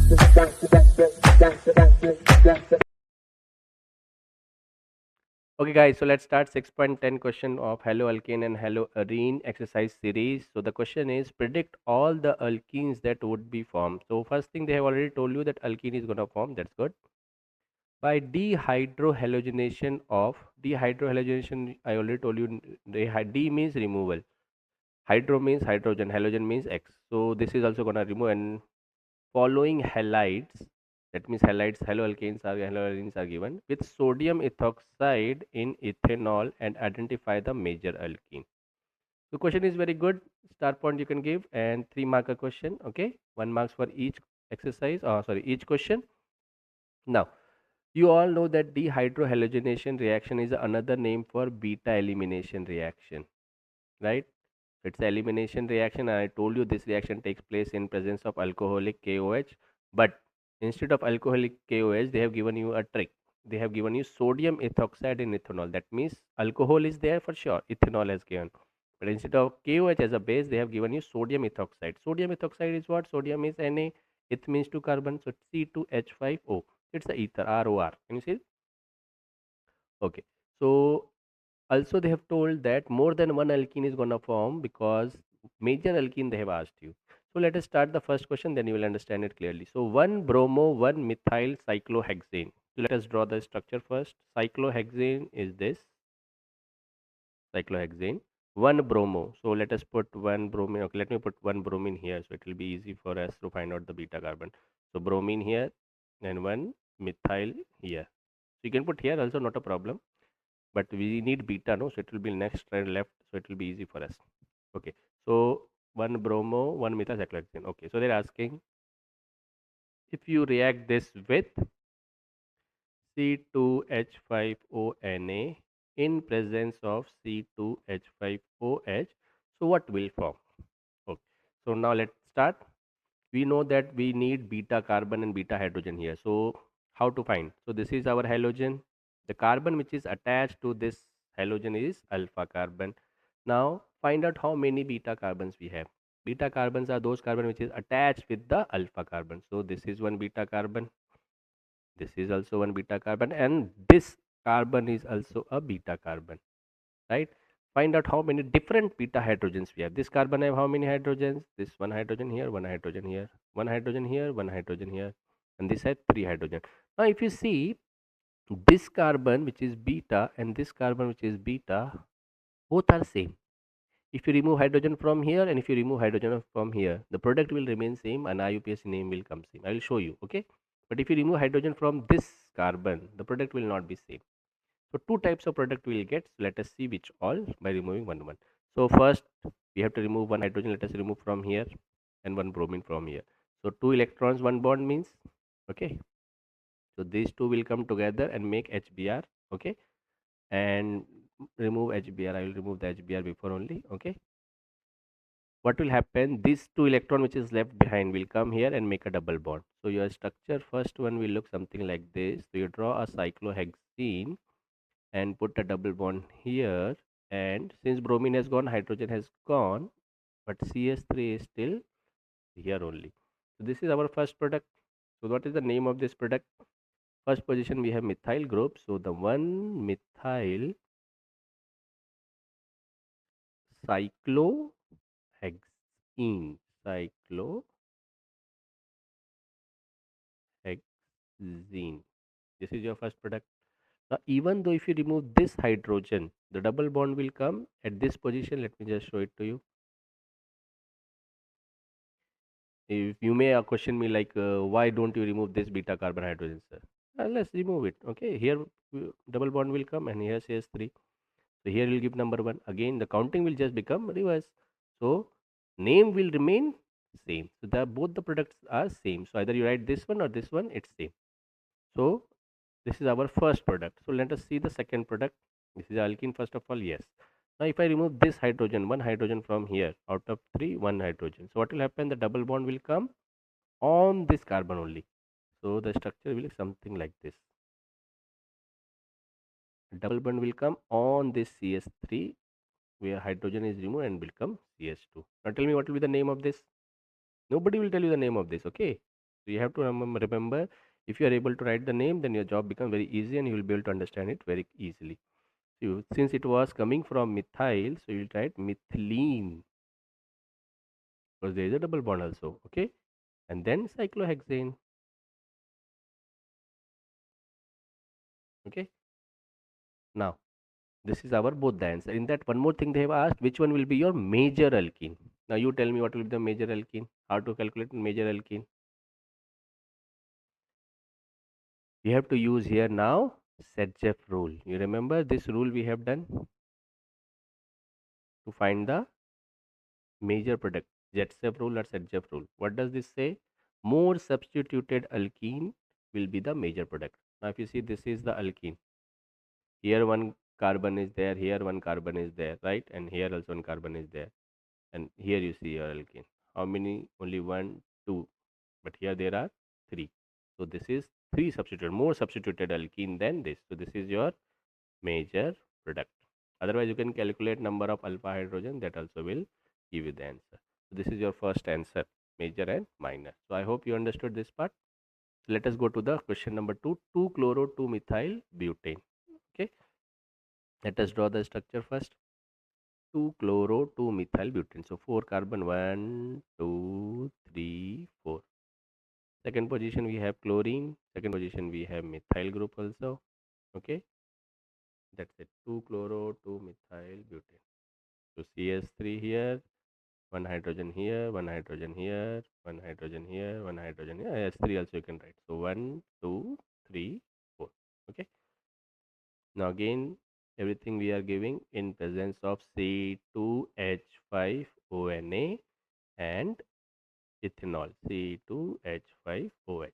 Okay guys, so let's start 6.10 question of haloalkane and haloarene exercise series. So the question is predict all the alkenes that would be formed. So first thing, they have already told you that alkene is going to form. That's good. By dehydrohalogenation of dehydrohalogenation, I already told you D means removal. Hydro means hydrogen, halogen means X. So this is also going to remove, and following halides, that means halides, haloalkanes are haloarenes are given with sodium ethoxide in ethanol and identify the major alkene. The question is very good. Star point you can give, and 3 marker question. Okay, 1 marks for each exercise. Sorry, each question. Now you all know that dehydrohalogenation reaction is another name for beta elimination reaction, right? It's an elimination reaction, and I told you this reaction takes place in presence of alcoholic KOH. But instead of alcoholic KOH, they have given you a trick. They have given you sodium ethoxide in ethanol. That means alcohol is there for sure. Ethanol has given. But instead of KOH as a base, they have given you sodium ethoxide. Sodium ethoxide is what? Sodium is Na. It means 2 carbon. So C2H5O. It's the ether, ROR. Can you see? Okay. So also they have told that more than one alkene is going to form because major alkene they have asked you. So let us start the first question, then you will understand it clearly. So 1 bromo 1 methyl cyclohexane. So let us draw the structure first. Cyclohexane is this cyclohexane. 1 bromo, so let us put 1 bromine. Okay, let me put 1 bromine here, so it will be easy for us to find out the beta carbon. So bromine here and 1 methyl here. So you can put here also, not a problem, but we need beta, no, so it will be next and left, so it will be easy for us. Okay, so 1 bromo 1 methyl cyclohexane. Okay, so they're asking if you react this with C2H5ONA in presence of C2H5OH, so what will form? Okay, so now let's start. We know that we need beta carbon and beta hydrogen here. So how to find? So this is our halogen. The carbon which is attached to this halogen is alpha carbon. Now find out how many beta carbons we have. Beta carbons are those carbon which is attached with the alpha carbon. So this is one beta carbon. This is also one beta carbon, and this carbon is also a beta carbon, right? Find out how many different beta hydrogens we have. This carbon have how many hydrogens? This one hydrogen here, one hydrogen here, one hydrogen here, one hydrogen here, and this had 3 hydrogen. Now if you see this carbon which is beta and this carbon which is beta, both are same. If you remove hydrogen from here and if you remove hydrogen from here, the product will remain same and IUPAC name will come same. I will show you, okay? But if you remove hydrogen from this carbon, the product will not be same. So two types of product we will get. So let us see which all by removing one. So first we have to remove one hydrogen. Let us remove from here and one bromine from here. So 2 electrons, 1 bond means, okay. So these two will come together and make HBr, okay. And remove HBr. I will remove the HBr before only, okay. What will happen? This 2 electron which is left behind will come here and make a double bond. So your structure first one will look something like this. So you draw a cyclohexene and put a double bond here, and since bromine has gone, hydrogen has gone, but CS3 is still here only. So this is our first product. So what is the name of this product? First position we have methyl group, so the 1 methyl cyclohexene, cyclohexene, this is your first product. Now even though if you remove this hydrogen, the double bond will come at this position. Let me just show it to you. If you may question me like, why don't you remove this beta carbon hydrogen, sir? Let's remove it. Okay, here double bond will come and here says 3. So here we'll give number 1. Again the counting will just become reverse. So name will remain same. So both the products are same. So either you write this one or this one, it's same. So this is our first product. So let us see the second product. This is alkene first of all. Yes. Now if I remove this hydrogen, one hydrogen from here, out of 3, one hydrogen. So what will happen? The double bond will come on this carbon only. So the structure will be something like this. Double bond will come on this CS3 where hydrogen is removed and will come CS2. Now tell me what will be the name of this? Nobody will tell you the name of this, okay? So you have to remember, if you are able to write the name, then your job becomes very easy and you will be able to understand it very easily. So since it was coming from methyl, so you will write methylene because there is a double bond also. Okay, and then cyclohexane. Okay, now this is our both the answer. In that, one more thing they have asked, which one will be your major alkene? Now you tell me what will be the major alkene. How to calculate major alkene? We have to use here now Cbse rule. You remember this rule we have done to find the major product. Cbse rule or Cbse rule. What does this say? More substituted alkene will be the major product. Now if you see, this is the alkene. Here one carbon is there, here one carbon is there, right? And here also one carbon is there. And here you see your alkene. How many? Only one, two. But here there are three. So this is three substituted, more substituted alkene than this. So this is your major product. Otherwise, you can calculate number of alpha hydrogen, that also will give you the answer. So this is your first answer, major and minor. So I hope you understood this part. So let us go to the question number 2, 2-chloro-2-methyl butane. Okay, let us draw the structure first. 2-chloro-2-methyl butane. So 4 carbon, 1, 2, 3, 4. Second position we have chlorine. Second position we have methyl group also. Okay, that's it. 2-chloro-2-methyl butane. So CS3 here, one hydrogen here, one hydrogen here, one hydrogen here, one hydrogen here. S3 also you can write. So 1, 2, 3, 4. Okay. Now again, everything we are giving in presence of C2H5ONA and ethanol, C2H5OH.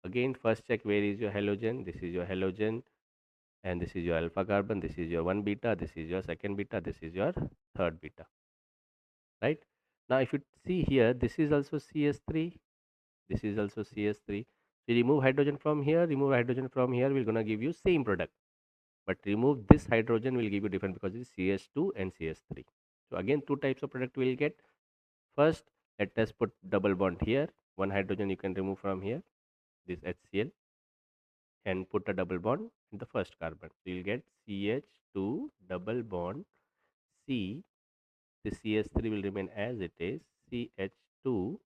Again, first check where is your halogen. This is your halogen, and this is your alpha carbon. This is your one beta. This is your second beta. This is your third beta. Right? Now, if you see here, this is also CS3. This is also CS3. So remove hydrogen from here. Remove hydrogen from here. We're gonna give you same product. But remove this hydrogen will give you different because it's CS2 and CS3. So again, two types of product we'll get. First, let us put double bond here. One hydrogen you can remove from here, this HCl, and put a double bond in the first carbon. So you'll get CH2 double bond C. The CS3 will remain as it is, CH2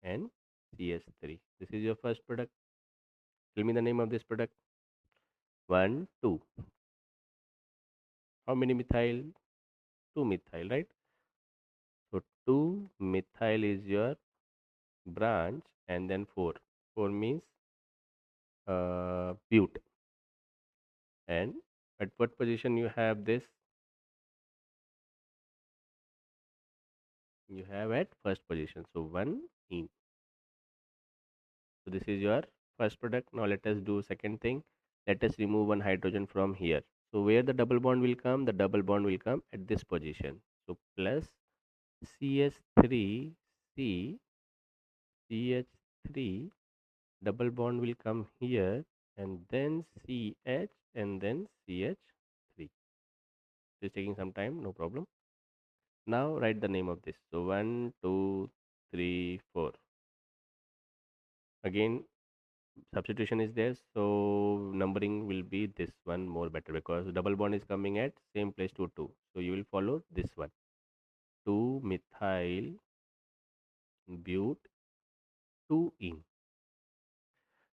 and CS3. This is your first product. Tell me the name of this product. 1, 2. How many methyl? 2 methyl, right? So 2 methyl is your branch, and then 4. 4 means bute. And at what position you have this? You have at first position. So 1 in. So this is your first product. Now let us do second thing. Let us remove one hydrogen from here. So where the double bond will come? The double bond will come at this position. So plus CS3 C, CH3, double bond will come here, and then CH, and then CH3. It's taking some time, no problem. Now write the name of this. So 1, 2, 3, 4. Again, substitution is there, so numbering will be this one more better because double bond is coming at same place to 2. So you will follow this one. 2 methyl bute 2 in.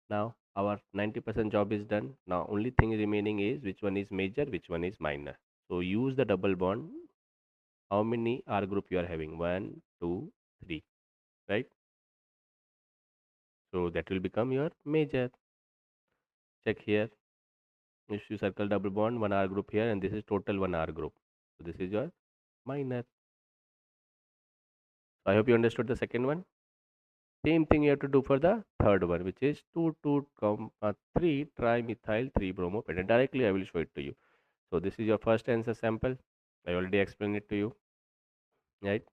Now our 90% job is done. Now only thing remaining is which one is major, which one is minor. So use the double bond. How many R group you are having? 1, 2, 3, right? So that will become your major. Check here. If you circle double bond, one R group here, and this is total one R group. So this is your minor. So I hope you understood the second one. Same thing you have to do for the third one, which is 2,2,3 trimethyl 3 bromopentane. Directly I will show it to you. So this is your first answer sample. I already explained it to you, right?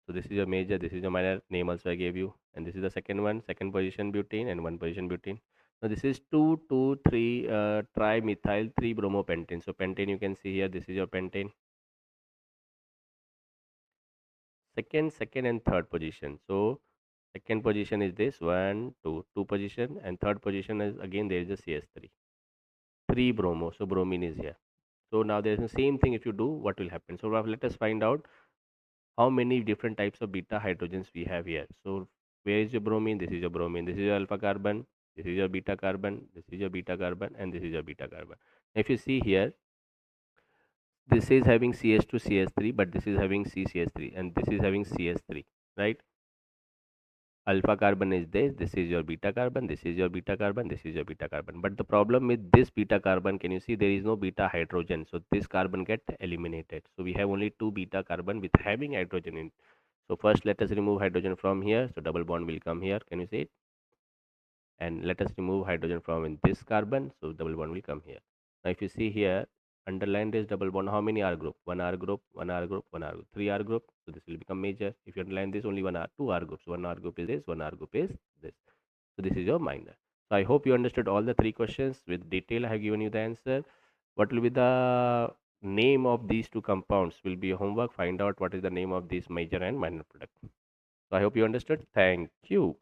So this is your major, this is your minor, name also I gave you, and this is the second one, second position butane and one position butane. Now this is 2,2,3 trimethyl 3 bromopentane. So pentane you can see here, this is your pentane. Second and third position. So Second position is this one, two position, and third position is again there is a CS3. Three bromo, so bromine is here. So now there is the same thing. If you do, what will happen? So now let us find out how many different types of beta hydrogens we have here. So where is your bromine? This is your bromine. This is your alpha carbon. This is your beta carbon. This is your beta carbon, and this is your beta carbon. If you see here, this is having CS2 CS3, but this is having CCS3, and this is having CS3, right? Alpha carbon is this is your beta carbon, this is your beta carbon, this is your beta carbon. But the problem with this beta carbon, can you see there is no beta hydrogen, so this carbon get eliminated. So we have only two beta carbon with having hydrogen in. So first let us remove hydrogen from here, so double bond will come here, can you see it? And let us remove hydrogen from in this carbon, so double bond will come here. Now if you see here, underline this double bond, how many R group? One R group, one R group, one R group, three R group, so this will become major. If you underline this, only one R, two R groups, one R group is this, one R group is this. So this is your minor. So I hope you understood all the three questions with detail. I have given you the answer. What will be the name of these two compounds will be your homework. Find out what is the name of this major and minor product. So I hope you understood. Thank you.